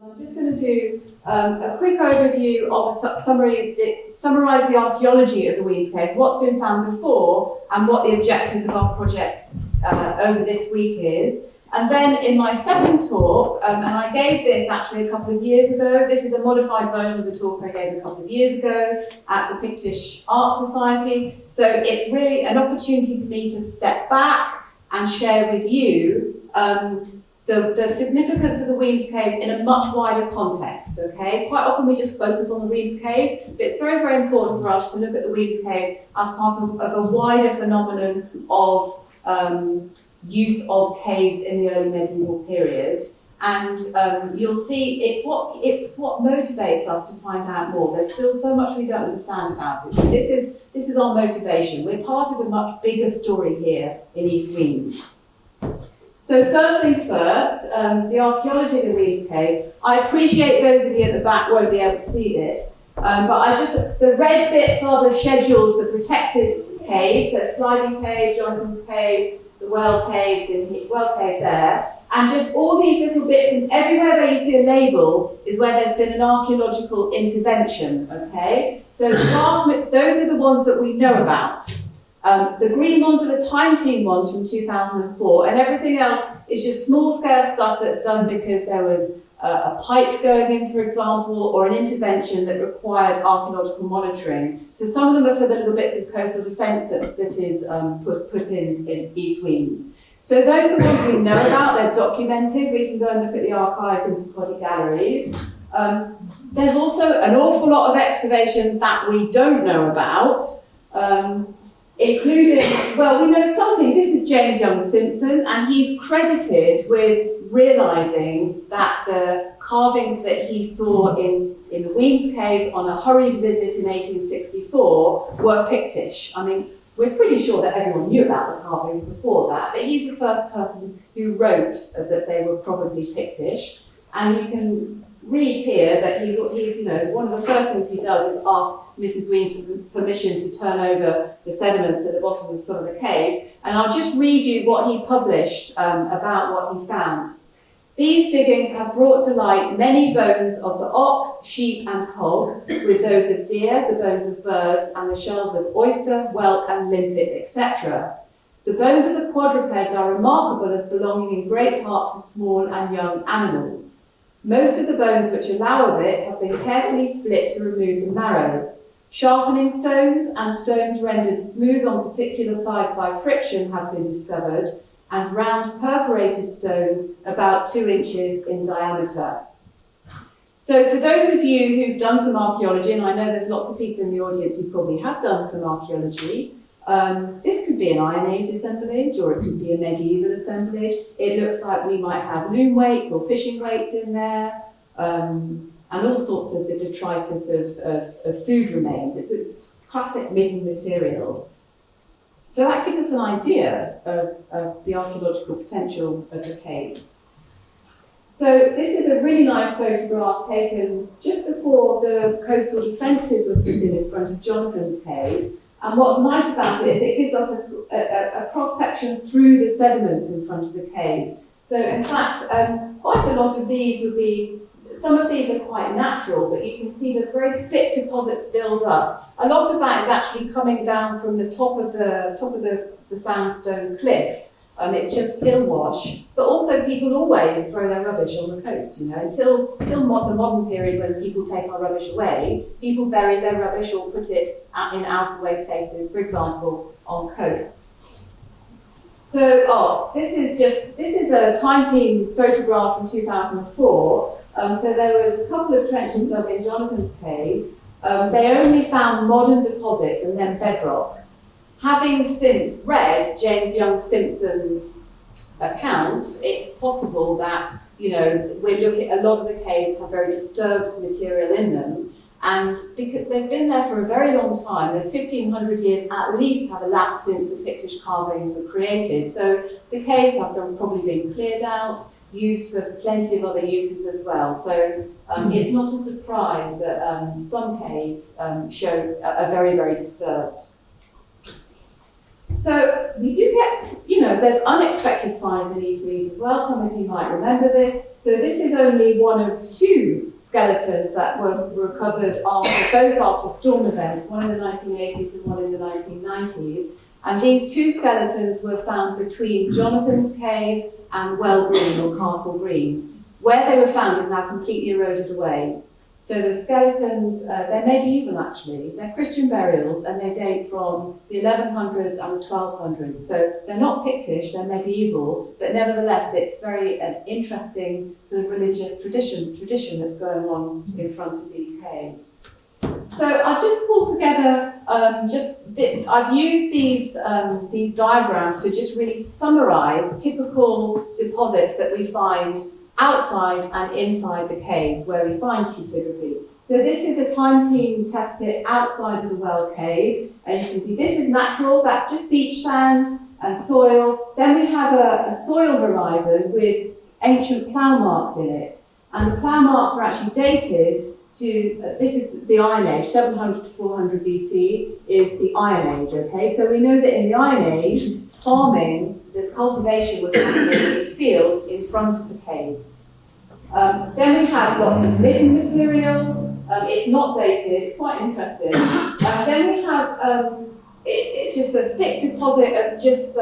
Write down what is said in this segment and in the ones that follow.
I'm just going to do a quick overview of summarise the archaeology of the Wemyss Caves, what's been found before, and what the objectives of our project over this week is. And then in my second talk, and I gave this actually a couple of years ago, this is a modified version of the talk I gave a couple of years ago at the Pictish Art Society. So it's really an opportunity for me to step back and share with you the significance of the Wemyss Caves in a much wider context, okay? Quite often we just focus on the Wemyss Caves, but it's very, very important for us to look at the Wemyss Caves as part of a wider phenomenon of use of caves in the early medieval period. And you'll see it's what motivates us to find out more. There's still so much we don't understand about it. So this is our motivation. We're part of a much bigger story here in East Wemyss. So first things first, the archaeology of the Wemyss Cave. I appreciate those of you at the back won't be able to see this, but the red bits are the scheduled, the protected caves, so Sliding Cave, Jonathan's Cave, the Well Caves, Well Cave there, and just all these little bits, and everywhere where you see a label is where there's been an archaeological intervention, okay? So those are the ones that we know about. The green ones are the Time Team ones from 2004, and everything else is just small-scale stuff that's done because there was a pipe going in, for example, or an intervention that required archaeological monitoring. So some of them are for the little bits of coastal defence that is put in East Wemyss. So those are the ones we know about, they're documented. We can go and look at the archives and body galleries. There's also an awful lot of excavation that we don't know about. Including, well, we know something. This is James Young Simpson, and he's credited with realising that the carvings that he saw in the Wemyss Caves on a hurried visit in 1864 were Pictish. I mean, we're pretty sure that everyone knew about the carvings before that, but he's the first person who wrote that they were probably Pictish. And you can read here that he's one of the first things he does is ask Mrs. Ween for permission to turn over the sediments at the bottom of some of the caves. And I'll just read you what he published about what he found. These diggings have brought to light many bones of the ox, sheep, and hog, with those of deer, the bones of birds, and the shells of oyster, whelk, and limpet, etc. The bones of the quadrupeds are remarkable as belonging in great part to small and young animals. Most of the bones which allow of it have been carefully split to remove the marrow. Sharpening stones and stones rendered smooth on particular sides by friction have been discovered, and round perforated stones about 2 inches in diameter. So for those of you who've done some archaeology, and I know there's lots of people in the audience who probably have done some archaeology, this could be an Iron Age assemblage, or it could be a medieval assemblage. It looks like we might have loom weights or fishing weights in there, and all sorts of the detritus of food remains. It's a classic midden material. So that gives us an idea of the archaeological potential of the caves. So this is a really nice photograph taken just before the coastal defences were put in front of Jonathan's Cave. And what's nice about it is it gives us a cross-section through the sediments in front of the cave. So in fact, quite a lot of these would be, some of these are quite natural, but you can see there's very thick deposits build up. A lot of that is actually coming down from the top of the sandstone cliff. It's just hill wash, but also people always throw their rubbish on the coast, until the modern period when people take our rubbish away, people bury their rubbish or put it in out-of-the-way places, for example, on coasts. So, this is a Time Team photograph from 2004. So there was a couple of trenches dug in Jonathan's Cave. They only found modern deposits and then bedrock. Having since read James Young Simpson's account, it's possible that, we're looking, a lot of the caves have very disturbed material in them, and because they've been there for a very long time, there's 1,500 years at least have elapsed since the Pictish carvings were created. So the caves have probably been cleared out, used for plenty of other uses as well. So it's not a surprise that some caves are very, very disturbed. So we do get, there's unexpected finds in East Leeds as well. Some of you might remember this. So this is only one of 2 skeletons that were recovered both after storm events, one in the 1980s and one in the 1990s. And these 2 skeletons were found between Jonathan's Cave and Well Green, or Castle Green. Where they were found is now completely eroded away. So the skeletons, they're medieval actually. They're Christian burials and they date from the 1100s and the 1200s. So they're not Pictish, they're medieval, but nevertheless it's very an interesting sort of religious tradition that's going on in front of these caves. So I've just pulled together, I've used these diagrams to just really summarize typical deposits that we find outside and inside the caves where we find stratigraphy. So this is a time team test pit outside of the Well Cave, and you can see this is natural, that's just beach sand and soil. Then we have a soil horizon with ancient plough marks in it, and the plough marks are actually dated to, this is the Iron Age, 700 to 400 BC is the Iron Age, okay? So we know that in the Iron Age, farming, this cultivation was happening in fields in front of the caves. Then we have lots of living material. It's not dated, it's quite interesting. Then we have just a thick deposit of just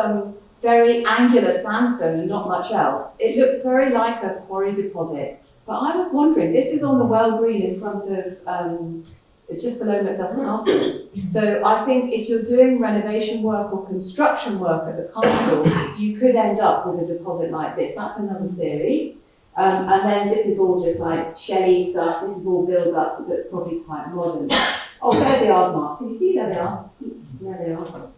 very angular sandstone and not much else. It looks very like a quarry deposit. But I was wondering, this is on the Well Green in front of just below Macduff's Castle. So I think if you're doing renovation work or construction work at the castle, you could end up with a deposit like this. That's another theory. And then this is all just like shelly stuff. This is all built up that's probably quite modern. Oh, there they are marked. Can you see? There they are. There they are.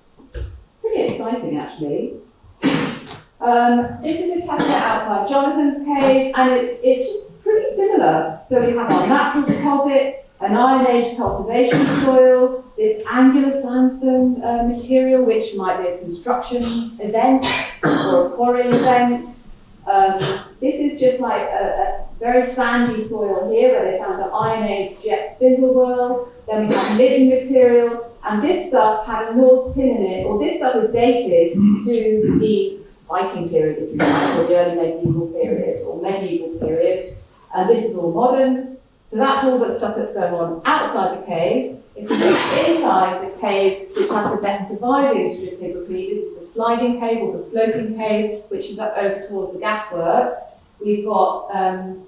Pretty exciting, actually. This is a test pit outside Jonathan's Cave, and it's just pretty similar. So we have our natural deposits, an Iron Age cultivation soil, this angular sandstone material, which might be a construction event or a quarrying event. This is just like a very sandy soil here where they found the Iron Age jet spindle whorl. Then we have living material, and this stuff had a Norse pin in it, or this stuff is dated to the Viking period, if you like, or the early medieval period, or medieval period. And this is all modern. So that's all the stuff that's going on outside the caves. If we look inside the cave, which has the best surviving stratigraphy, this is the sliding cave or the sloping cave, which is up over towards the gasworks. We've got what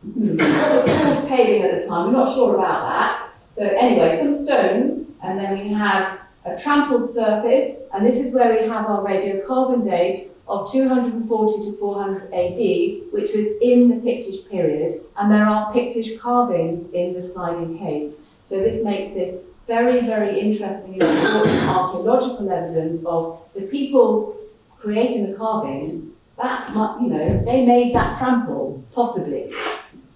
was called paving at the time. We're not sure about that. So anyway, some stones, and then we have a trampled surface, and this is where we have our radiocarbon date of 240 to 400 AD, which was in the Pictish period, and there are Pictish carvings in the sliding cave. So this makes this very, very interesting and important archaeological evidence of the people creating the carvings, that, you know, they made that trample, possibly.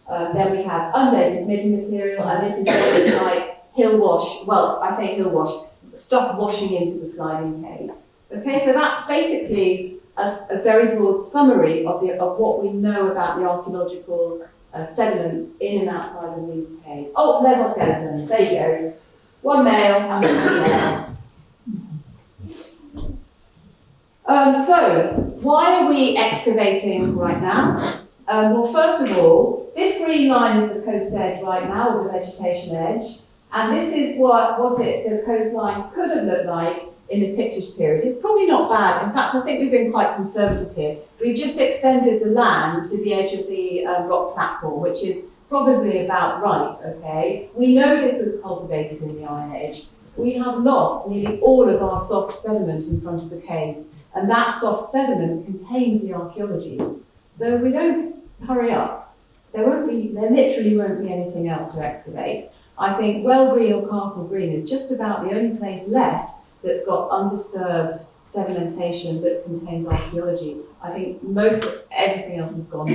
Then we have undated midden material, and this is very like hill wash, well, I say hill wash, stuff washing into the sliding cave. Okay, so that's basically a very broad summary of what we know about the archaeological sediments in and outside of Wemyss Caves. Oh, there's our skeleton. There you go. One male and one female. So, why are we excavating right now? Well, first of all, this green line is the coast edge right now, or the vegetation edge, and this is what the coastline could have looked like in the Pictish period. It's probably not bad. In fact, I think we've been quite conservative here. We've just extended the land to the edge of the rock platform, which is probably about right, okay? We know this was cultivated in the Iron Age. We have lost nearly all of our soft sediment in front of the caves, and that soft sediment contains the archaeology. So if we don't hurry up, there literally won't be anything else to excavate. I think Well Green or Castle Green is just about the only place left that's got undisturbed sedimentation that contains archaeology. I think everything else has gone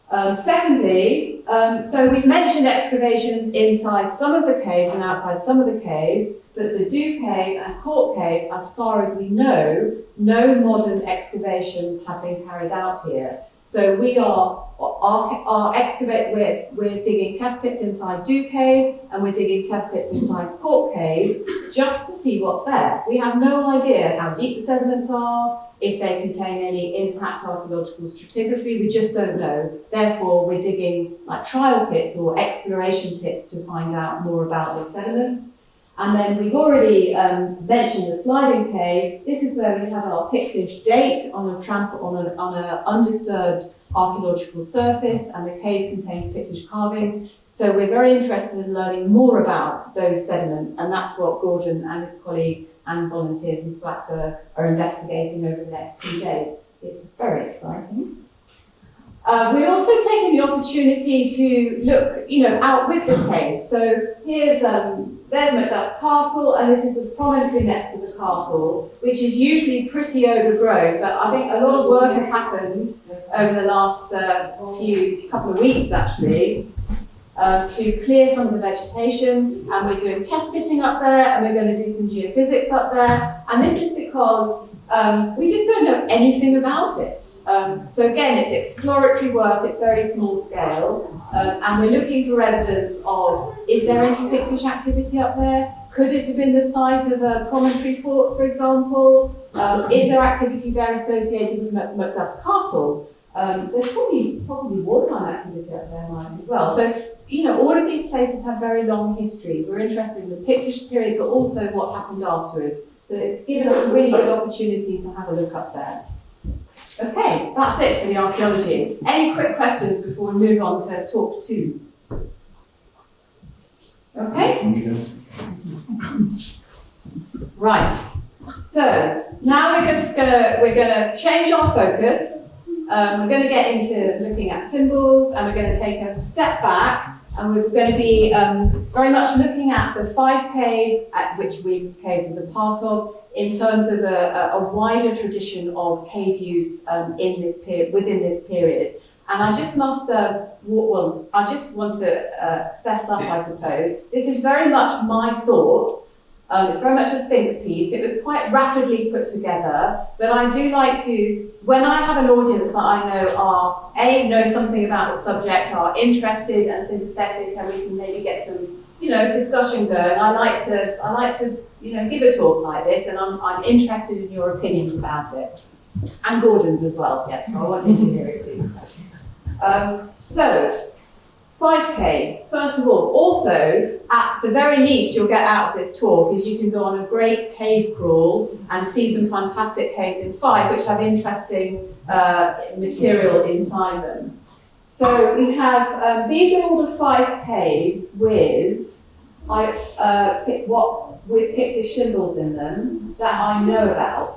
now. Secondly, so we've mentioned excavations inside some of the caves and outside some of the caves, but the Dew Cave and Cork Cave, as far as we know, no modern excavations have been carried out here. So we are we're digging test pits inside Dew Cave, and we're digging test pits inside Cork Cave, just to see what's there. We have no idea how deep the sediments are, if they contain any intact archaeological stratigraphy, we just don't know. Therefore, we're digging like trial pits or exploration pits to find out more about those sediments. And then we've already mentioned the sliding cave. This is where we have our Pictish date on a undisturbed archaeological surface, and the cave contains Pictish carvings. So we're very interested in learning more about those sediments, and that's what Gordon and his colleague and volunteers in Swatzer are investigating over the next few days. It's very exciting. We're also taking the opportunity to look, out with the cave. So here's there's Macduff's Castle, and this is the promontory next to the castle, which is usually pretty overgrown, but I think a lot of work has happened over the last couple of weeks actually, to clear some of the vegetation, and we're doing test pitting up there, and we're going to do some geophysics up there, and this is because we just don't know anything about it. So again, it's exploratory work, it's very small scale, and we're looking for evidence of, is there any Pictish activity up there? Could it have been the site of a promontory fort, for example? Is there activity there associated with Macduff's Castle? There's probably possibly wartime activity up there, Mike, as well. So, all of these places have very long histories. We're interested in the Pictish period, but also what happened afterwards. So it's given us a really good opportunity to have a look up there. Okay, that's it for the archaeology. Any quick questions before we move on to talk 2? Okay? Right. So now we're gonna change our focus. We're going to get into looking at symbols, and we're going to take a step back, and we're going to be very much looking at the Fife caves, at which Wemyss Caves is a part of, in terms of a wider tradition of cave use within this period. And I just must, I just want to fess up, I suppose. This is very much my thoughts. It's very much a think piece. It was quite rapidly put together, but I do like to, when I have an audience that I know know something about the subject, are interested and sympathetic, and we can maybe get some, discussion going. I like to, give a talk like this, and I'm interested in your opinions about it, and Gordon's as well. Yes, so I want you to hear it too. So, Fife caves, first of all. Also, at the very least, you'll get out of this talk is you can go on a great cave crawl and see some fantastic caves in Fife, which have interesting material inside them. So we have, these are all the Fife caves with Pictish symbols in them that I know about.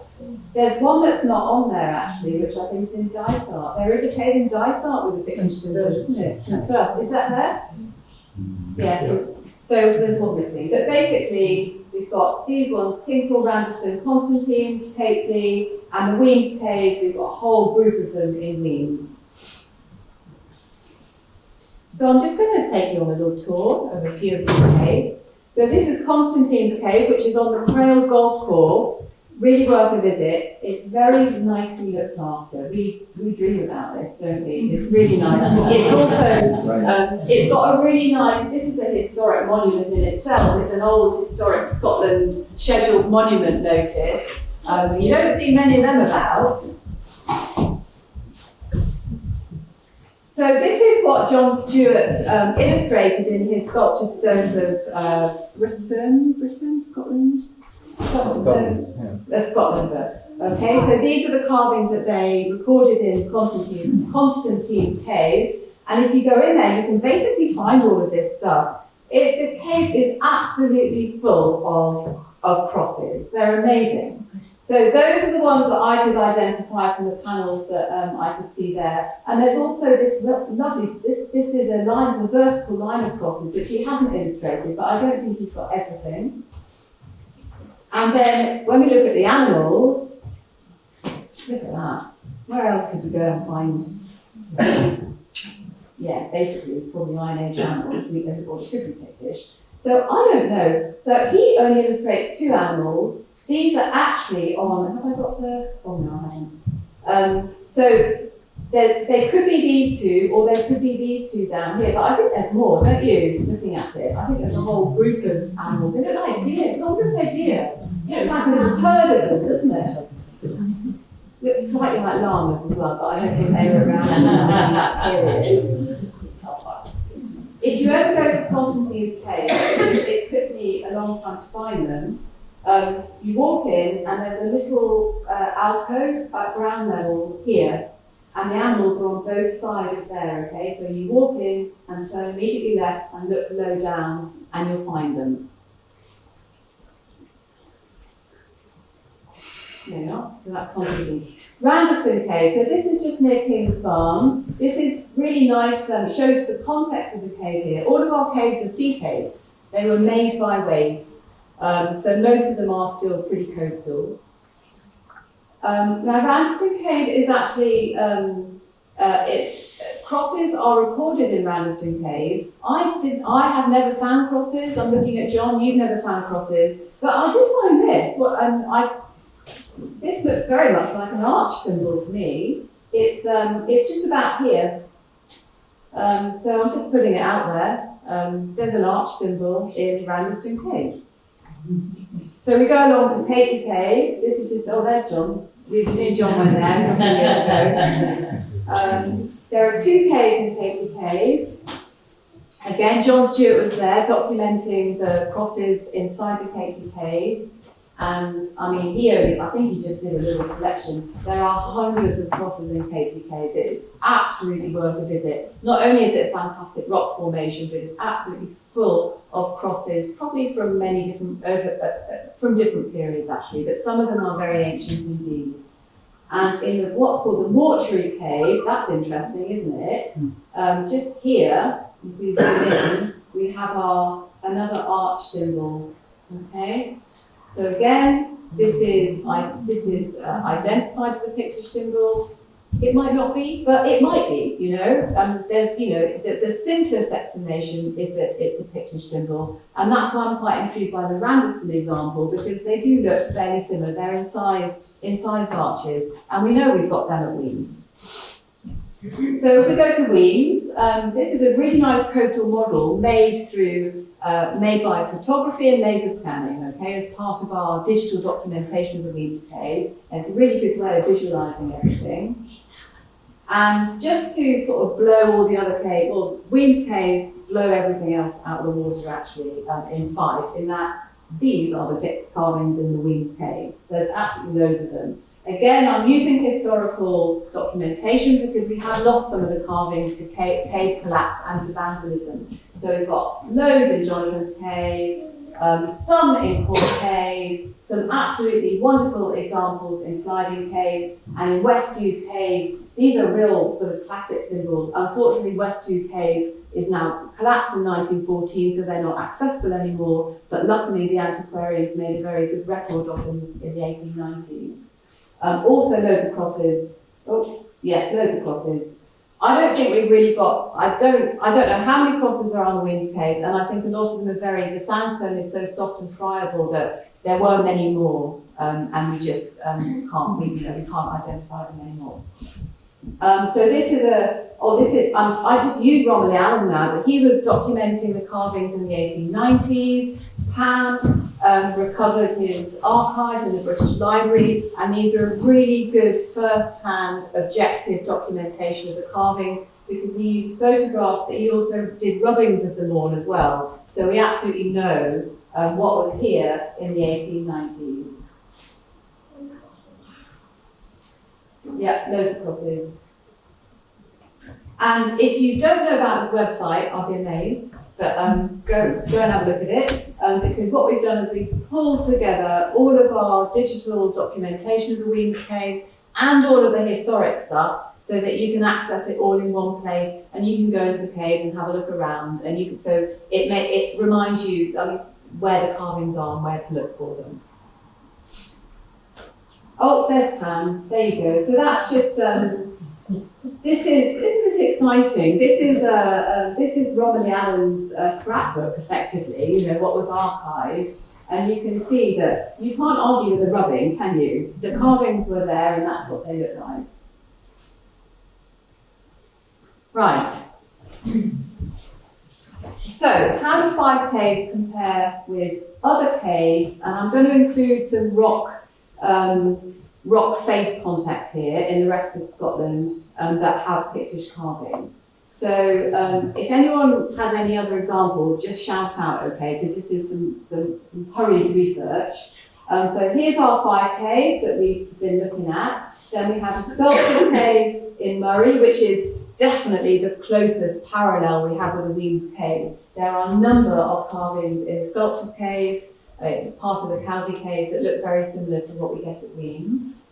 There's one that's not on there actually, which I think is in Dysart. There is a cave in Dysart with a Pictish symbol, isn't it? Is that there? Yes. So there's one missing. But basically, we've got these ones: Kinkle, Randerston, Constantine, Hambly, and the Wemyss Caves. We've got a whole group of them in Wemyss. So I'm just going to take you on a little tour of a few of these caves. So this is Constantine's Cave, which is on the Crail Golf Course. Really worth a visit. It's very nicely looked after. We dream about this, don't we? It's really nice. It's also, it's got a really nice, this is a historic monument in itself. It's an old historic Scotland scheduled monument notice. You don't see many of them about. So this is what John Stewart illustrated in his sculptured stones of Scotland? Scotland. Okay, so these are the carvings that they recorded in Constantine's Cave, and if you go in there, you can basically find all of this stuff. The cave is absolutely full of crosses. They're amazing. So those are the ones that I could identify from the panels that I could see there. And there's also this lovely, this is a vertical line of crosses, which he hasn't illustrated, but I don't think he's got everything. And then when we look at the animals, look at that. Where else could you go and find? Yeah, basically, probably Iron Age animals. Everybody should be Pictish. So I don't know. So he only illustrates 2 animals. These are actually on, have I got the, oh no, I haven't. So They could be these two, or there could be these two down here, but I think there's more, don't you, looking at it? I think there's a whole group of animals. They look like deer. I wonder if they're deer. Yeah, it's like a little herd of them, doesn't it? Looks slightly like llamas as well, but I don't think they were around in that period. If you ever go to Constantine's cave, because it took me a long time to find them, you walk in and there's a little alcove at ground level here, and the animals are on both sides of there, okay? So you walk in and turn immediately left and look low down and you'll find them. There you are, so that's Constantine. Randerston Cave, so this is just near King's Barnes. This is really nice, it shows the context of the cave here. All of our caves are sea caves. They were made by waves, so most of them are still pretty coastal. Now Randerston Cave is actually, crosses are recorded in Randerston Cave. I have never found crosses. I'm looking at John, you've never found crosses. But I did find this. Well, this looks very much like an arch symbol to me. It's just about here. So I'm just putting it out there. There's an arch symbol in Randerston Cave. So we go along to Pictish Caves. This is just, oh, there's John. Me and John went there a couple of years ago. There are two caves in Pictish Cave. Again, John Stewart was there documenting the crosses inside the Pictish Caves. And I mean, I think he just did a little selection. There are hundreds of crosses in Pictish Caves. It is absolutely worth a visit. Not only is it a fantastic rock formation, but it's absolutely full of crosses, probably from many different, from different periods actually, but some of them are very ancient indeed. And in what's called the mortuary cave, that's interesting, isn't it? Just here, if we zoom in, we have another arch symbol. Okay. So again, this is identified as a Pictish symbol. It might not be, but it might be, there's, the simplest explanation is that it's a Pictish symbol. And that's why I'm quite intrigued by the Randerston example, because they do look fairly similar. They're incised arches, and we know we've got them at Wemyss. So if we go to Wemyss, this is a really nice coastal model made by photography and laser scanning, okay, as part of our digital documentation of the Wemyss Caves. And it's a really good way of visualising everything. And just to sort of blow all the other caves, well, Wemyss Caves blow everything else out of the water actually in Fife, in that these are the pit carvings in the Wemyss Caves. There's absolutely loads of them. Again, I'm using historical documentation because we have lost some of the carvings to cave collapse and to vandalism. So we've got loads in Jonathan's Cave, some in Court Cave, some absolutely wonderful examples in Sliding Cave, and in Westdew Cave. These are real sort of classic symbols. Unfortunately, Westdew Cave is now collapsed in 1914, so they're not accessible anymore. But luckily, the antiquarians made a very good record of them in the 1890s. Also loads of crosses. Oh, yes, loads of crosses. I don't think we've really got, I don't know how many crosses there are on the Wemyss Caves, and I think a lot of them are the sandstone is so soft and friable that there were many more, and we just can't identify them anymore. So this is I just used Romilly Allen now, but he was documenting the carvings in the 1890s. Pam recovered his archives in the British Library, and these are really good first-hand objective documentation of the carvings, because he used photographs, but he also did rubbings of them all as well. So we absolutely know what was here in the 1890s. Yeah, loads of crosses. And if you don't know about this website, I'll be amazed, but go and have a look at it, because what we've done is we've pulled together all of our digital documentation of the Wemyss Caves and all of the historic stuff, so that you can access it all in one place, and you can go into the caves and have a look around, and so it reminds you where the carvings are and where to look for them. Oh, there's Pam. There you go. So that's just isn't this exciting? This is Romilly Allen's scrapbook, effectively. What was archived, and you can see that you can't argue with the rubbing, can you? The carvings were there, and that's what they look like. Right. So, how do Fife caves compare with other caves? And I'm going to include some rock face contacts here in the rest of Scotland that have Pictish carvings. So, if anyone has any other examples, just shout out, okay? Because this is some hurried research. So here's our Fife cave that we've been looking at. Then we have the Sculptor's Cave in Murray, which is definitely the closest parallel we have with the Wemyss Caves. There are a number of carvings in the Sculptor's Cave, part of the Cowsey Caves, that look very similar to what we get at Wemyss.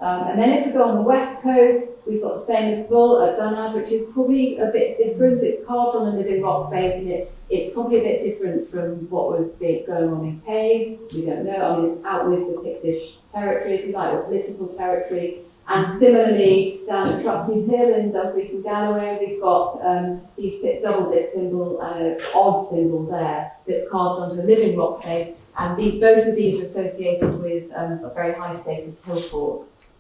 And then if we go on the west coast, we've got the famous bull at Dunnad, which is probably a bit different. It's carved on a living rock face, and it's probably a bit different from what was going on in caves. We don't know. I mean, it's out with the Pictish territory, if you like, or political territory. And similarly, down at Trustees Hill in Dumfries and Galloway, we've got these double disc symbol and an odd symbol there that's carved onto a living rock face. And both of these are associated with very high status hill forts.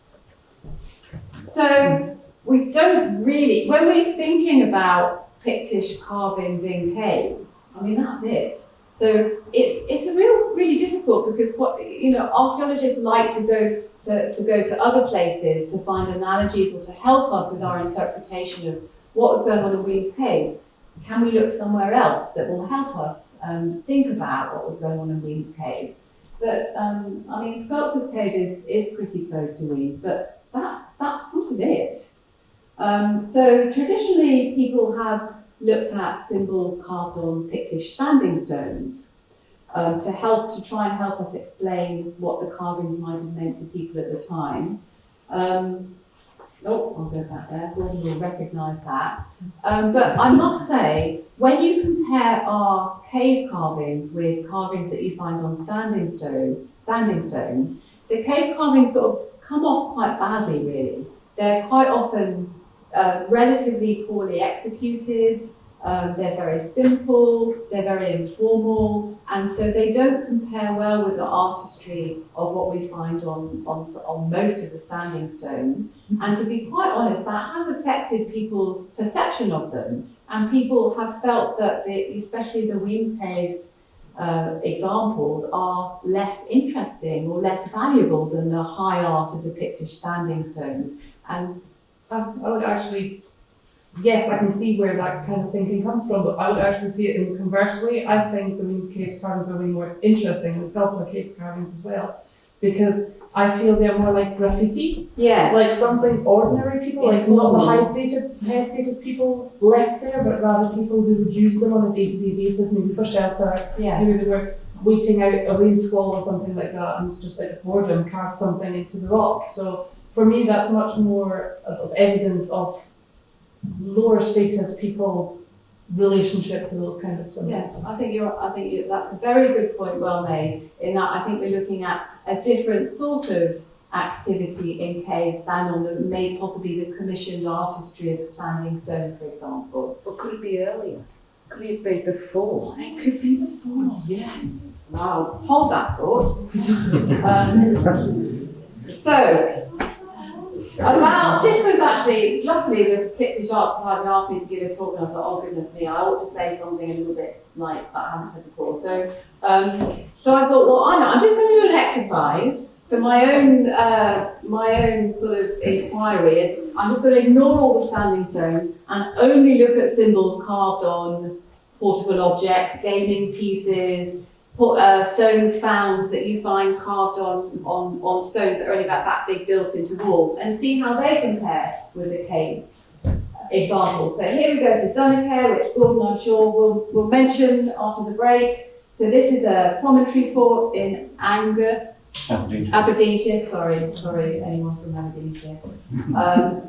So we don't really, when we're thinking about Pictish carvings in caves, I mean, that's it. So it's a really difficult, because archaeologists like to go to other places to find analogies or to help us with our interpretation of what was going on in Wemyss Caves. Can we look somewhere else that will help us think about what was going on in Wemyss Caves? But I mean, Sculptor's Cave is pretty close to Wemyss, but that's sort of it. So traditionally, people have looked at symbols carved on Pictish standing stones to try and help us explain what the carvings might have meant to people at the time. I'll go back there. Gordon will recognise that. But I must say, when you compare our cave carvings with carvings that you find on standing stones, the cave carvings sort of come off quite badly, really. They're quite often relatively poorly executed. They're very simple, they're very informal, and so they don't compare well with the artistry of what we find on most of the standing stones. And to be quite honest, that has affected people's perception of them, and people have felt that, especially the Wemyss Caves examples, are less interesting or less valuable than the high art of the Pictish standing stones. And I would actually, yes, I can see where that kind of thinking comes from, but I would actually see it in the converse way. I think the Wemyss Caves carvings are way more interesting than Sculptor Caves carvings as well, because I feel they're more like graffiti. Yes. Like something ordinary people, like not the high status people left there, but rather people who would use them on a day-to-day basis, maybe for shelter. Yeah. Maybe they were waiting out a rain squall or something like that, and just out of boredom carved something into the rock. So for me, that's much more a sort of evidence of lower status people relationship to those kind of symbols. Yes, I think that's a very good point, well made, in that I think we're looking at a different sort of activity in caves than on possibly the commissioned artistry of the standing stone, for example. But could it be earlier? Could it be before? It could be before, yes. Wow, hold that thought. This was actually, luckily the Pictish Art Society asked me to give a talk, and I thought, oh goodness me, I ought to say something a little bit like that I haven't said before. So I thought, well, I'm just going to do an exercise for my own sort of inquiry. I'm just going to ignore all the standing stones and only look at symbols carved on portable objects, gaming pieces, stones found that you find carved on stones that are only about that big built into walls, and see how they compare with the caves examples. So here we go to Dunnad, which Gordon, I'm sure, will mention after the break. So this is a promontory fort in Aberdeenshire. Sorry, anyone from Aberdeenshire.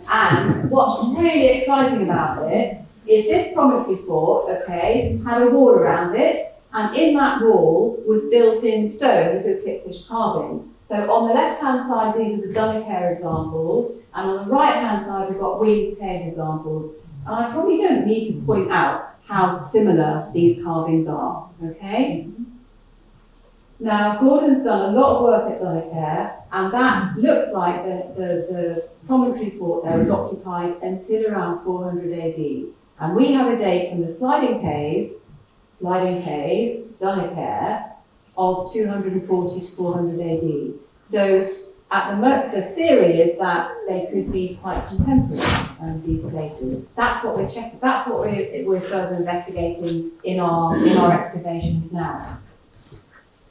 And what's really exciting about this is this promontory fort, had a wall around it, and in that wall was built in stone with Pictish carvings. So on the left-hand side, these are the Dunnad examples, and on the right-hand side, we've got Wemyss Caves examples. And I probably don't need to point out how similar these carvings are, okay? Now, Gordon's done a lot of work at Dunaker, and that looks like the promontory fort there was occupied until around 400 AD. And we have a date from the sliding cave, Dunaker, of 240 to 400 AD. So the theory is that they could be quite contemporary, these places. That's what we're checking. That's what we're further investigating in our excavations now.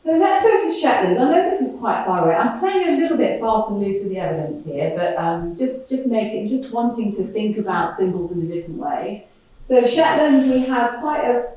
So let's go to Shetland. I know this is quite far away. I'm playing a little bit fast and loose with the evidence here, but just wanting to think about symbols in a different way. So Shetland, we have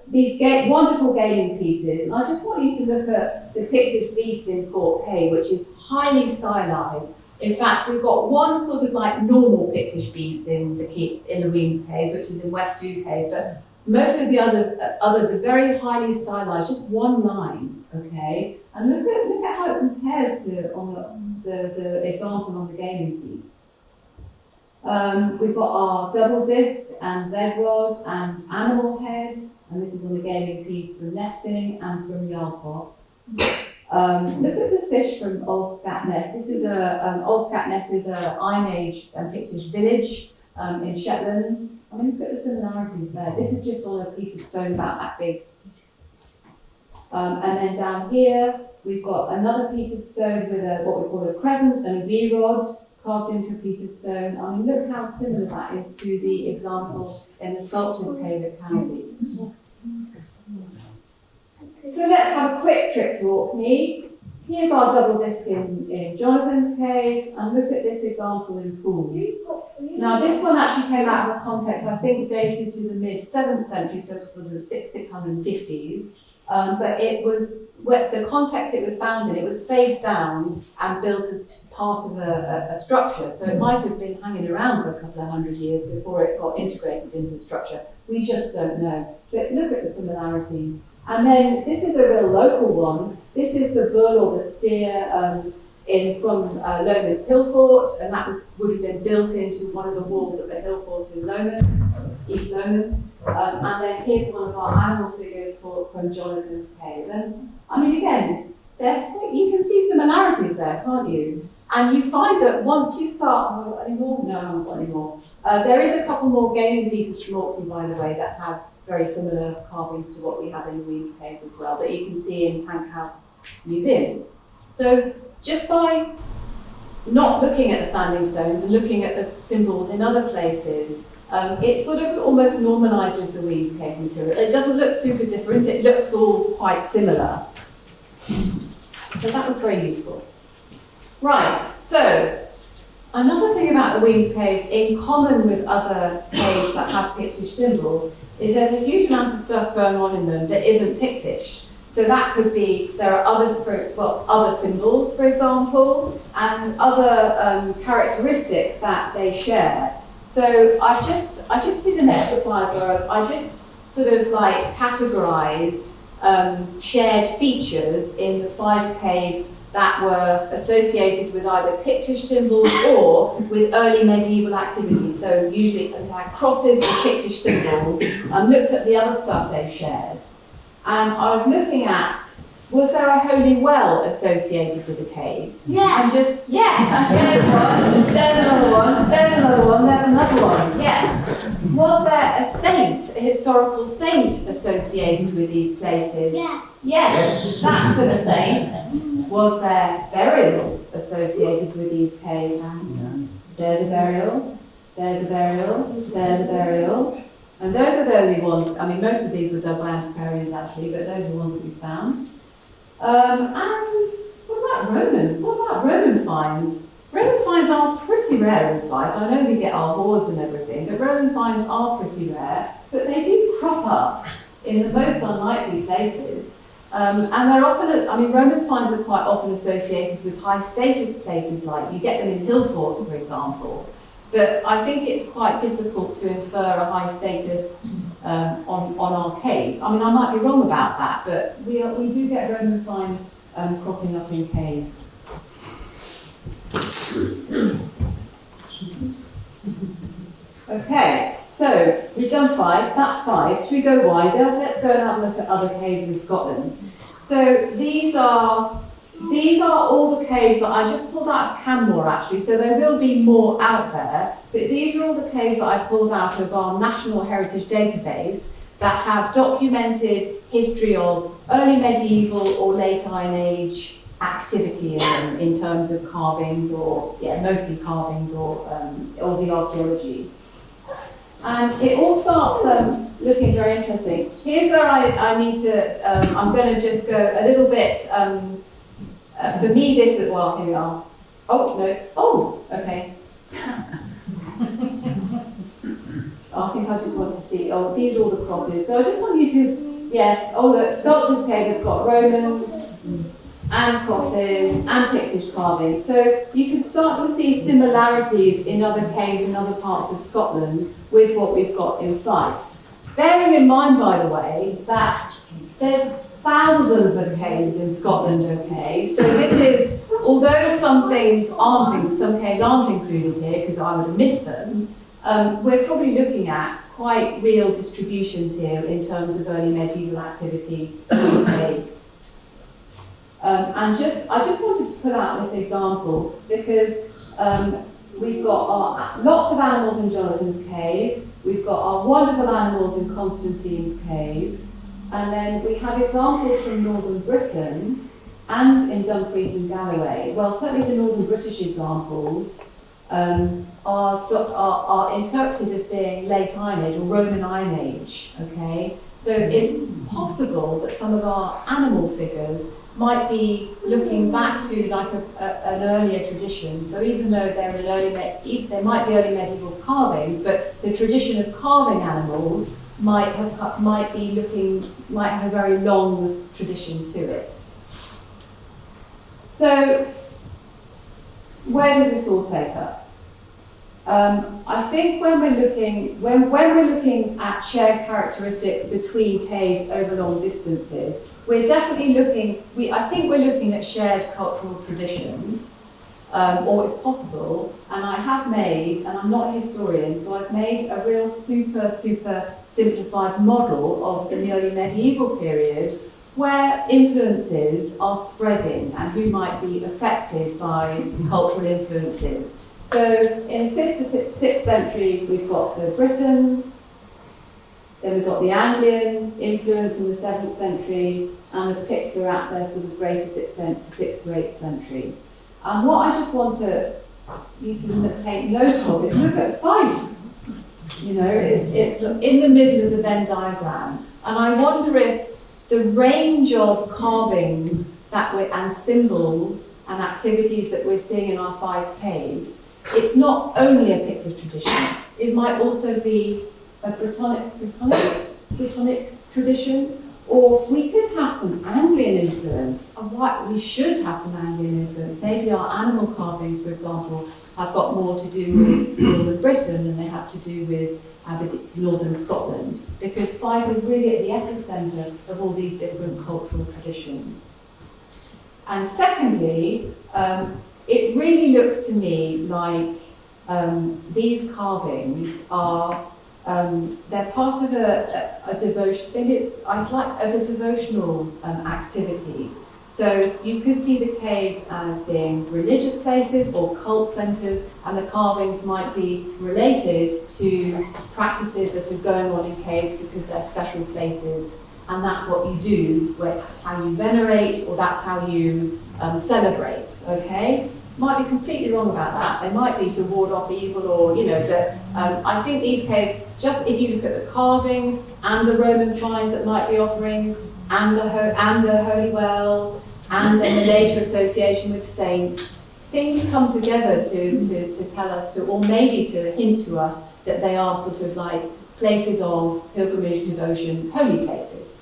these wonderful gaming pieces. I just want you to look at the Pictish beast in Port Cave, which is highly stylized. In fact, we've got one sort of like normal Pictish beast in the Wemyss Caves, which is in West Dew Cave, but most of the others are very highly stylized, just one line, okay? And look at how it compares to the example on the gaming piece. We've got our double disc and Z-rod and animal head, and this is on the gaming piece from Nesting and from Yarlsop. Look at the fish from Old Scatness. This is Old Scatness is an Iron Age Pictish village in Shetland. I mean, look at the similarities there. This is just on a piece of stone about that big. And then down here, we've got another piece of stone with what we call a crescent and a V-rod carved into a piece of stone. I mean, look how similar that is to the example in the sculptor's cave at Cowsey. So let's have a quick trip to Orkney. Here's our double disc in Jonathan's cave, and look at this example in Poole. Now, this one actually came out of a context, I think, dated to the mid-7th century, so sort of the 650s. But it was, the context it was found in, it was phased down and built as part of a structure. So it might have been hanging around for a couple of hundred years before it got integrated into the structure. We just don't know. But look at the similarities. And then this is a real local one. This is the bull or the steer from Lomond Hill Fort, and that would have been built into one of the walls of the hill fort in Lomond, East Lomond. And then here's one of our animal figures from Jonathan's Cave. And I mean, again, you can see similarities there, can't you? And you find that once you start, not anymore. There is a couple more gaming pieces from Orkney, by the way, that have very similar carvings to what we have in the Wemyss Caves as well, that you can see in Tank House Museum. So just by not looking at the standing stones and looking at the symbols in other places, it sort of almost normalises the Wemyss Cave material. It doesn't look super different, it looks all quite similar. So that was very useful. Right, so another thing about the Wemyss Caves, in common with other caves that have Pictish symbols, is there's a huge amount of stuff going on in them that isn't Pictish. So that could be, there are other symbols, for example, and other characteristics that they share. So I just did an exercise where I just sort of like categorized shared features in the 5 caves that were associated with either Pictish symbols or with early medieval activity. So usually like crosses with Pictish symbols, and looked at the other stuff they shared. And I was looking at, was there a holy well associated with the caves? Yeah. And just, yes, there's another one, there's another one, there's another one, yes. Was there a saint, a historical saint associated with these places? Yeah. Yes, that's for the saint. Was there burials associated with these caves? There's a burial, there's a burial, there's a burial. And those are the only ones, I mean, most of these were dug by antiquarians actually, but those are the ones that we found. And what about Romans? What about Roman finds? Roman finds are pretty rare in Fife. I know we get our hoards and everything, but Roman finds are pretty rare, but they do crop up in the most unlikely places. And they're often, I mean, Roman finds are quite often associated with high status places, like you get them in hill forts, for example. But I think it's quite difficult to infer a high status on our caves. I mean, I might be wrong about that, but we do get Roman finds cropping up in caves. Okay, so we've done 5, that's 5. Should we go wider? Let's go and have a look at other caves in Scotland. So these are all the caves that I just pulled out of Canmore actually, so there will be more out there, but these are all the caves that I pulled out of our National Heritage Database that have documented history of early medieval or late Iron Age activity in them in terms of carvings or, yeah, mostly carvings or the archaeology. And it all starts looking very interesting. Here's where I need to, I'm going to just go a little bit, for me this is, well, here we are. Oh, no, oh, okay. I think I just want to see, oh, these are all the crosses. So I just want you to, yeah, oh look, Sculptor's Cave has got Romans and crosses and Pictish carvings. So you can start to see similarities in other caves in other parts of Scotland with what we've got in Fife. Bearing in mind, by the way, that there's thousands of caves in Scotland, okay? So this is, although some caves aren't included here because I would have missed them, we're probably looking at quite real distributions here in terms of early medieval activity in caves. I just wanted to put out this example because we've got lots of animals in Jonathan's Cave, we've got our wonderful animals in Constantine's Cave, and then we have examples from Northern Britain and in Dumfries and Galloway. Well, certainly the Northern British examples are interpreted as being late Iron Age or Roman Iron Age, okay? So it's possible that some of our animal figures might be looking back to like an earlier tradition. So even though they're they might be early medieval carvings, but the tradition of carving animals might have a very long tradition to it. So where does this all take us? I think when we're looking at shared characteristics between caves over long distances, we're definitely I think we're looking at shared cultural traditions, or it's possible, and I have made, and I'm not a historian, so I've made a real super simplified model of the early medieval period where influences are spreading and who might be affected by cultural influences. So in the 5th to 6th century, we've got the Britons, then we've got the Anglian influence in the 7th century, and the Picts are at their sort of greatest extent in the 6th to 8th century. And what I just want you to take note of is look at Fife. You know, it's in the middle of the Venn diagram. And I wonder if the range of carvings and symbols and activities that we're seeing in our 5 caves, it's not only a Pictish tradition. It might also be a Brittonic tradition, or we could have some Anglian influence. We should have some Anglian influence. Maybe our animal carvings, for example, have got more to do with Northern Britain than they have to do with Northern Scotland, because Fife is really at the epicentre of all these different cultural traditions. And secondly, it really looks to me like these carvings are they're part of a devotional activity. So you could see the caves as being religious places or cult centres, and the carvings might be related to practices that are going on in caves because they're special places, and that's what you do, how you venerate, or that's how you celebrate, okay? Might be completely wrong about that. They might be to ward off evil, or, but I think these caves, just if you look at the carvings and the Roman finds that might be offerings, and the holy wells, and then the later association with saints, things come together to tell us or maybe to hint to us that they are sort of like places of pilgrimage, devotion, holy places.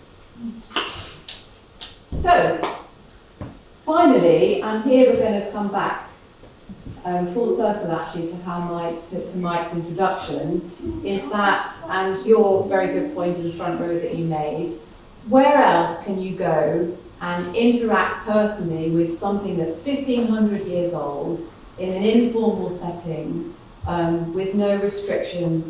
So, finally, and here we're going to come back full circle actually to Mike's introduction, is that, and your very good point in the front row that you made, where else can you go and interact personally with something that's 1,500 years old in an informal setting with no restrictions,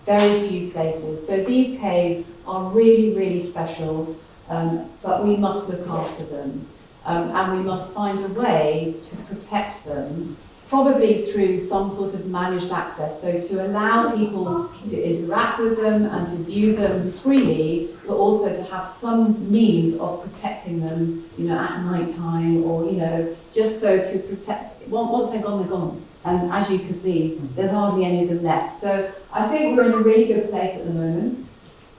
very few places. So these caves are really, really special. but we must look after them. And we must find a way to protect them, probably through some sort of managed access, so to allow people to interact with them and to view them freely, but also to have some means of protecting them, at night time, or, just so to protect, once they're gone, they're gone. And as you can see, there's hardly any of them left. So I think we're in a really good place at the moment,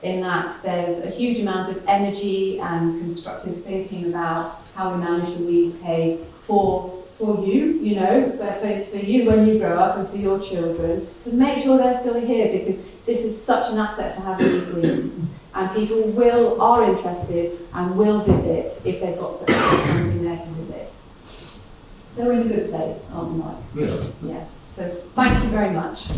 in that there's a huge amount of energy and constructive thinking about how we manage the Wemyss Caves for you, for you when you grow up and for your children, to make sure they're still here, because this is such an asset to have in these weeds. And people are interested and will visit if they've got something there to visit. So we're in a good place, aren't we, Mike? Yeah. Yeah. So thank you very much.